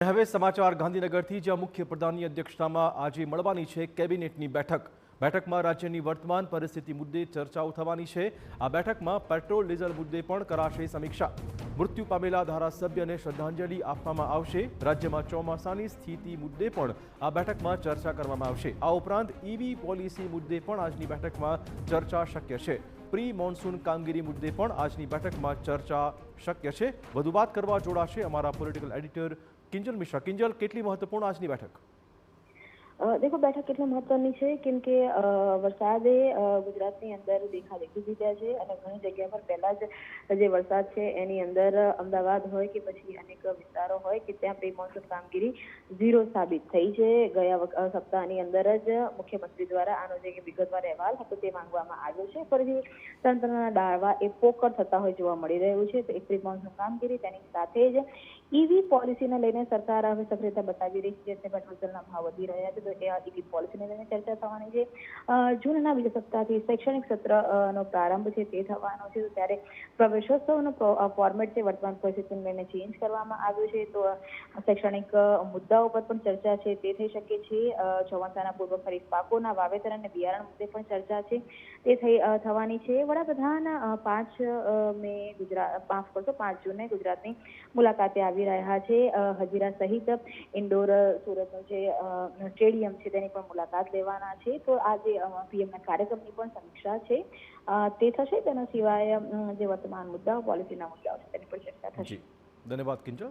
હવે સમાચાર ગાંધીનગરથી જ્યાં મુખ્યપ્રધાનની અધ્યક્ષતામાં આજે મળવાની છે કેબિનેટની બેઠકમાં રાજ્યની વર્તમાન પરિસ્થિતિ મુદ્દે ચર્ચાઓ થવાની છે। આ બેઠકમાં પેટ્રોલ ડીઝલ મુદ્દે પણ કરાશે સમીક્ષા। મૃત્યુ પામેલા ધારાસભ્યને શ્રદ્ધાંજલિ આપવામાં આવશે। રાજ્યમાં ચોમાસાની સ્થિતિ મુદ્દે પણ આ બેઠકમાં ચર્ચા કરવામાં આવશે। આ ઉપરાંત ઈવી પોલિસી મુદ્દે પણ આજની બેઠકમાં ચર્ચા શક્ય છે। પ્રી મોન્સૂન કામગીરી મુદ્દે પણ આજની બેઠકમાં ચર્ચા શક્ય છે। વધુ વાત કરવા જોડાશે અમારા પોલિટિકલ એડિટર કિંજલ મિશ્રા। કિંજલ, કેટલી મહત્વપૂર્ણ આજની બેઠક? देखो बैठक કેટલી મહત્વની છે કેમ કે વરસાદે ગુજરાતની અંદર દેખા દેખી દીધા છે અને ઘણી જગ્યા પર પહેલા જ જે વરસાદ છે એની અંદર અમદાવાદ હોય કે પછી અનેક વિસ્તારો હોય કે ત્યાં પ્રી મોન્સૂન કામગીરી ઝીરો સાબિત થઈ છે। ગયા સપ્તાહની અંદર જ મુખ્યમંત્રી દ્વારા આનો જે વિગતવાર અહેવાલ હતો તે માંગવામાં આવ્યો છે, ફરીથી તંત્રના દાવા એ પોકળ થતા હોય જોવા મળી રહ્યું છે। તો એક પ્રી મોન્સૂન કામગીરી તેની સાથે જ ઈવી પોલિસીને લઈને સરકાર હવે સક્રિયતા બતાવી રહી છે। પેટ્રોલ ડીઝલના ભાવ વધી રહ્યા છે, ઈવી પોલિસીને લઈને ચર્ચા થવાની છે। જૂનના બીજા સપ્તાહથી શૈક્ષણિક સત્રનો પ્રારંભ છે તે થવાનો છે, ત્યારે પ્રવેશોત્સવનો ફોર્મેટ છે વર્તમાન પરિસ્થિતિને લઈને ચેન્જ કરવામાં આવ્યું છે। તો શૈક્ષણિક મુદ્દાઓ પર પણ ચર્ચા છે તે થઈ શકે છે। ચોમાસાના પૂર્વ ખરીફ પાકોના વાવેતર અને બિયારણ મુદ્દે પણ ચર્ચા છે તે થવાની છે। વડાપ્રધાન 5 જૂને ગુજરાતની મુલાકાતે આવી રહ્યા છે। હજીરા સહિત ઇન્ડોર સુરતનું જે સ્ટેડિયમ છે તેની પણ મુલાકાત લેવાના છે। તો આજે પીએમના કાર્યક્રમની પણ સમીક્ષા છે તે થશે। તેના સિવાય જે વર્તમાન મુદ્દાઓ પોલિસીના મુદ્દાઓ છે તેની પણ ચર્ચા થશે। ધન્યવાદ કિંજલ।